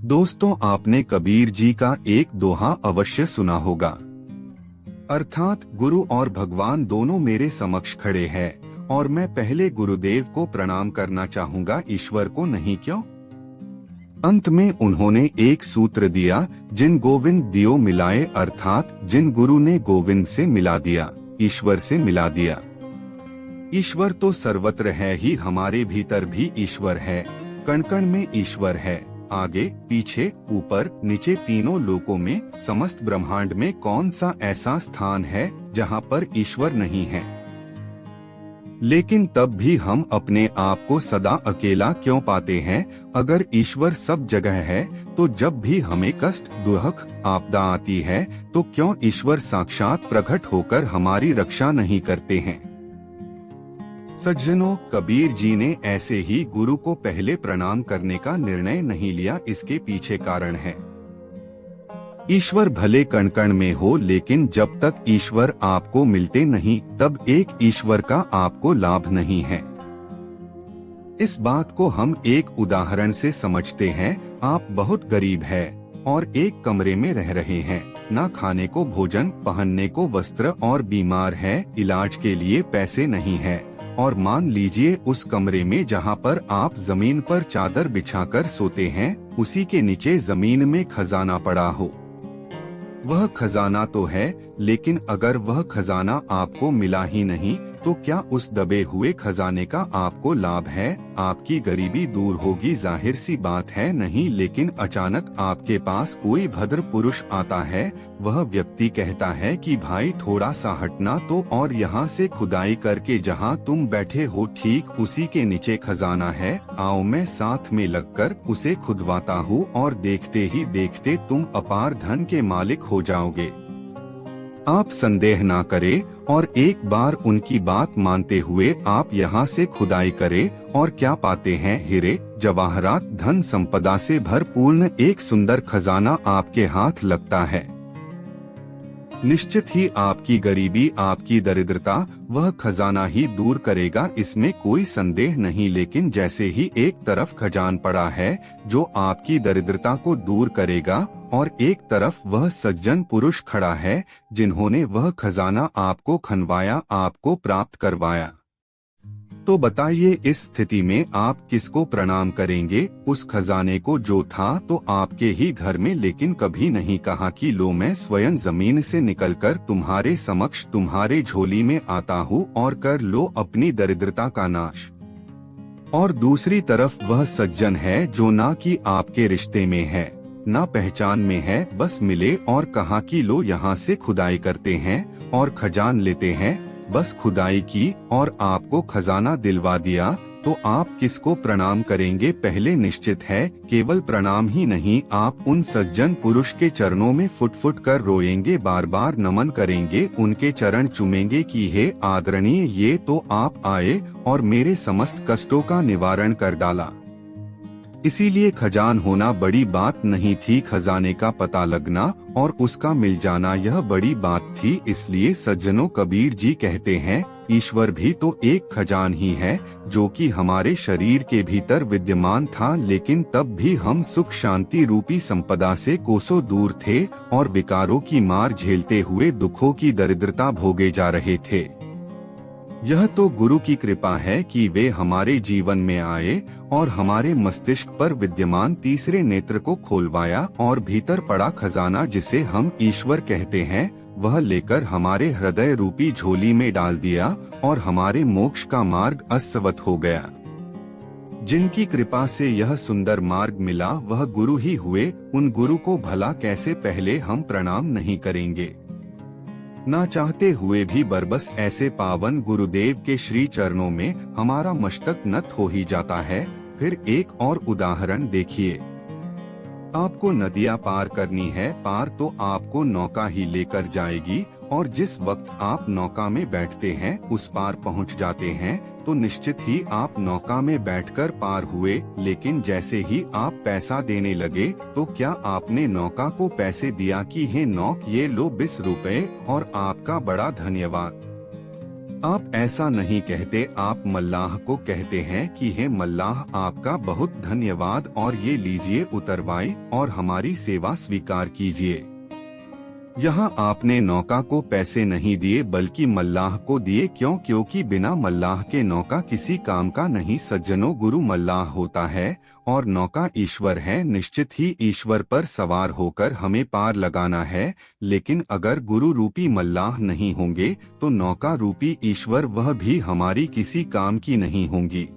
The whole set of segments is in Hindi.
दोस्तों, आपने कबीर जी का एक दोहा अवश्य सुना होगा, अर्थात गुरु और भगवान दोनों मेरे समक्ष खड़े हैं और मैं पहले गुरुदेव को प्रणाम करना चाहूँगा, ईश्वर को नहीं क्यों। अंत में उन्होंने एक सूत्र दिया, जिन गोविंद दियो मिलाए, अर्थात जिन गुरु ने गोविंद से मिला दिया, ईश्वर से मिला दिया। ईश्वर तो सर्वत्र है ही, हमारे भीतर भी ईश्वर है, कण कण में ईश्वर है, आगे पीछे ऊपर नीचे तीनों लोकों में, समस्त ब्रह्मांड में कौन सा ऐसा स्थान है जहाँ पर ईश्वर नहीं है। लेकिन तब भी हम अपने आप को सदा अकेला क्यों पाते हैं। अगर ईश्वर सब जगह है तो जब भी हमें कष्ट, दुख, आपदा आती है तो क्यों ईश्वर साक्षात प्रकट होकर हमारी रक्षा नहीं करते हैं। सज्जनों, कबीर जी ने ऐसे ही गुरु को पहले प्रणाम करने का निर्णय नहीं लिया, इसके पीछे कारण है। ईश्वर भले कण कण में हो, लेकिन जब तक ईश्वर आपको मिलते नहीं तब एक ईश्वर का आपको लाभ नहीं है। इस बात को हम एक उदाहरण से समझते हैं। आप बहुत गरीब हैं और एक कमरे में रह रहे हैं, ना खाने को भोजन, पहनने को वस्त्र और बीमार है, इलाज के लिए पैसे नहीं है। और मान लीजिए उस कमरे में जहाँ पर आप जमीन पर चादर बिछाकर सोते हैं, उसी के नीचे जमीन में खजाना पड़ा हो। वह खजाना तो है, लेकिन अगर वह खजाना आपको मिला ही नहीं तो क्या उस दबे हुए खजाने का आपको लाभ है। आपकी गरीबी दूर होगी, जाहिर सी बात है नहीं। लेकिन अचानक आपके पास कोई भद्र पुरुष आता है, वह व्यक्ति कहता है कि भाई थोड़ा सा हटना तो, और यहाँ से खुदाई करके जहाँ तुम बैठे हो ठीक उसी के नीचे खजाना है, आओ मैं साथ में लगकर उसे खुदवाता हूँ और देखते ही देखते तुम अपार धन के मालिक हो जाओगे। आप संदेह ना करें और एक बार उनकी बात मानते हुए आप यहाँ से खुदाई करें और क्या पाते हैं, हीरे जवाहरात धन संपदा से भरपूर्ण एक सुंदर खजाना आपके हाथ लगता है। निश्चित ही आपकी गरीबी, आपकी दरिद्रता वह खजाना ही दूर करेगा, इसमें कोई संदेह नहीं। लेकिन जैसे ही एक तरफ खजान पड़ा है जो आपकी दरिद्रता को दूर करेगा और एक तरफ वह सज्जन पुरुष खड़ा है जिन्होंने वह खजाना आपको खनवाया, आपको प्राप्त करवाया, तो बताइए इस स्थिति में आप किसको प्रणाम करेंगे। उस खजाने को जो था तो आपके ही घर में, लेकिन कभी नहीं कहा कि लो मैं स्वयं जमीन से निकलकर तुम्हारे समक्ष, तुम्हारे झोली में आता हूँ और कर लो अपनी दरिद्रता का नाश। और दूसरी तरफ वह सज्जन है जो ना कि आपके रिश्ते में है, ना पहचान में है, बस मिले और कहा कि लो यहाँ से खुदाई करते हैं और खजान लेते हैं। बस खुदाई की और आपको खजाना दिलवा दिया, तो आप किसको प्रणाम करेंगे। पहले निश्चित है केवल प्रणाम ही नहीं, आप उन सज्जन पुरुष के चरणों में फुट फुट कर रोएंगे, बार बार नमन करेंगे, उनके चरण चूमेंगे कि हे आदरणीय, ये तो आप आए और मेरे समस्त कष्टों का निवारण कर डाला। इसीलिए खजान होना बड़ी बात नहीं थी, खजाने का पता लगना और उसका मिल जाना यह बड़ी बात थी। इसलिए सज्जनों, कबीर जी कहते हैं ईश्वर भी तो एक खजान ही है जो कि हमारे शरीर के भीतर विद्यमान था, लेकिन तब भी हम सुख शांति रूपी संपदा से कोसों दूर थे और विकारों की मार झेलते हुए दुखों की दरिद्रता भोगे जा रहे थे। यह तो गुरु की कृपा है कि वे हमारे जीवन में आए और हमारे मस्तिष्क पर विद्यमान तीसरे नेत्र को खोलवाया और भीतर पड़ा खजाना, जिसे हम ईश्वर कहते हैं, वह लेकर हमारे हृदय रूपी झोली में डाल दिया और हमारे मोक्ष का मार्ग अस्सवत हो गया। जिनकी कृपा से यह सुंदर मार्ग मिला वह गुरु ही हुए। उन गुरु को भला कैसे पहले हम प्रणाम नहीं करेंगे। ना चाहते हुए भी बरबस ऐसे पावन गुरुदेव के श्री चरणों में हमारा मस्तक नत हो ही जाता है। फिर एक और उदाहरण देखिए। आपको नदियां पार करनी है, पार तो आपको नौका ही लेकर जाएगी, और जिस वक्त आप नौका में बैठते हैं उस पार पहुंच जाते हैं तो निश्चित ही आप नौका में बैठकर पार हुए। लेकिन जैसे ही आप पैसा देने लगे तो क्या आपने नौका को पैसे दिया कि हे नौक, ये लो 20 रुपए और आपका बड़ा धन्यवाद। आप ऐसा नहीं कहते, आप मल्लाह को कहते हैं कि हे मल्लाह, आपका बहुत धन्यवाद और ये लीजिए उतरवाई और हमारी सेवा स्वीकार कीजिए। यहाँ आपने नौका को पैसे नहीं दिए बल्कि मल्लाह को दिए। क्यों? क्योंकि बिना मल्लाह के नौका किसी काम का नहीं। सज्जनों, गुरु मल्लाह होता है और नौका ईश्वर है। निश्चित ही ईश्वर पर सवार होकर हमें पार लगाना है, लेकिन अगर गुरु रूपी मल्लाह नहीं होंगे तो नौका रूपी ईश्वर वह भी हमारी किसी काम की नहीं होंगी।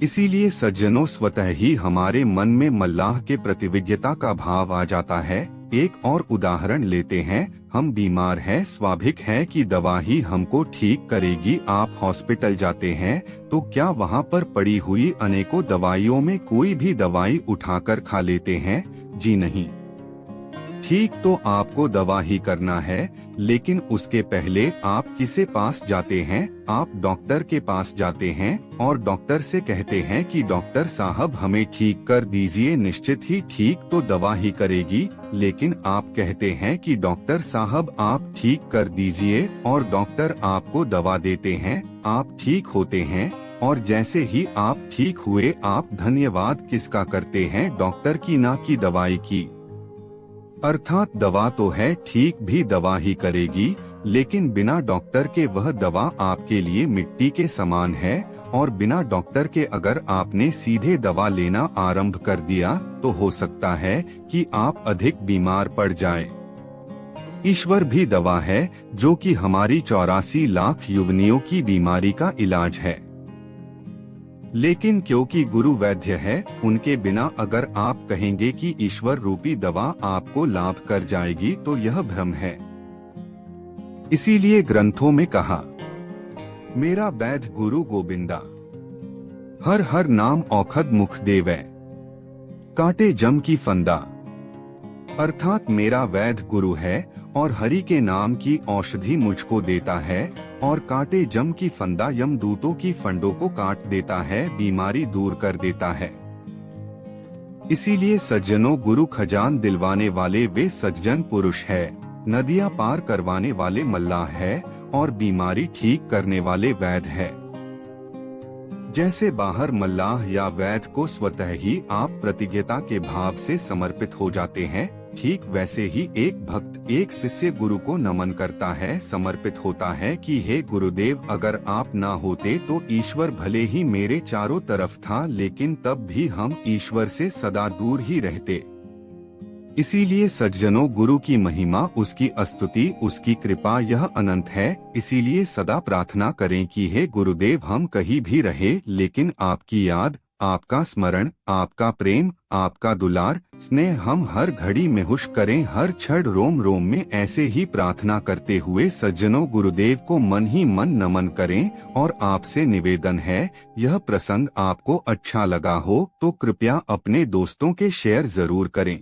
इसीलिए सज्जनों, स्वतः ही हमारे मन में मल्लाह के प्रतिविज्ञता का भाव आ जाता है। एक और उदाहरण लेते हैं। हम बीमार हैं, स्वाभाविक है कि दवा ही हमको ठीक करेगी। आप हॉस्पिटल जाते हैं तो क्या वहाँ पर पड़ी हुई अनेकों दवाइयों में कोई भी दवाई उठाकर खा लेते हैं? जी नहीं। ठीक तो आपको दवा ही करना है, लेकिन उसके पहले आप किसे पास जाते हैं? आप डॉक्टर के पास जाते हैं और डॉक्टर से कहते हैं कि डॉक्टर साहब हमें ठीक कर दीजिए। निश्चित ही ठीक तो दवा ही करेगी, लेकिन आप कहते हैं कि डॉक्टर साहब आप ठीक कर दीजिए और डॉक्टर आपको दवा देते हैं, आप ठीक होते हैं। और जैसे ही आप ठीक हुए, आप धन्यवाद किसका करते हैं? डॉक्टर की, ना कि दवाई की। अर्थात दवा तो है, ठीक भी दवा ही करेगी, लेकिन बिना डॉक्टर के वह दवा आपके लिए मिट्टी के समान है। और बिना डॉक्टर के अगर आपने सीधे दवा लेना आरंभ कर दिया तो हो सकता है कि आप अधिक बीमार पड़ जाएं। ईश्वर भी दवा है, जो कि हमारी 84 लाख युवनियों की बीमारी का इलाज है। लेकिन क्योंकि गुरु वैद्य है, उनके बिना अगर आप कहेंगे कि ईश्वर रूपी दवा आपको लाभ कर जाएगी तो यह भ्रम है। इसीलिए ग्रंथों में कहा, मेरा वैद्य गुरु गोविंदा, हर हर नाम औखद मुख देवै, काटे जम की फंदा। अर्थात मेरा वैद्य गुरु है और हरि के नाम की औषधि मुझको देता है और काटे जम की फंदा, यमदूतों की फंडों को काट देता है, बीमारी दूर कर देता है। इसीलिए सज्जनों, गुरु खजान दिलवाने वाले वे सज्जन पुरुष है, नदियां पार करवाने वाले मल्लाह है और बीमारी ठीक करने वाले वैद्य है। जैसे बाहर मल्लाह या वैद्य को स्वतः ही आप प्रतिज्ञता के भाव से समर्पित हो जाते हैं, ठीक वैसे ही एक भक्त, एक शिष्य गुरु को नमन करता है, समर्पित होता है कि हे गुरुदेव, अगर आप ना होते तो ईश्वर भले ही मेरे चारों तरफ था, लेकिन तब भी हम ईश्वर से सदा दूर ही रहते। इसीलिए सज्जनों, गुरु की महिमा, उसकी स्तुति, उसकी कृपा यह अनंत है। इसीलिए सदा प्रार्थना करें कि हे गुरुदेव, हम कहीं भी रहे लेकिन आपकी याद, आपका स्मरण, आपका प्रेम, आपका दुलार, स्नेह हम हर घड़ी में हुश करें, हर क्षण रोम रोम में। ऐसे ही प्रार्थना करते हुए सज्जनों, गुरुदेव को मन ही मन नमन करें। और आपसे निवेदन है, यह प्रसंग आपको अच्छा लगा हो तो कृपया अपने दोस्तों के शेयर जरूर करें।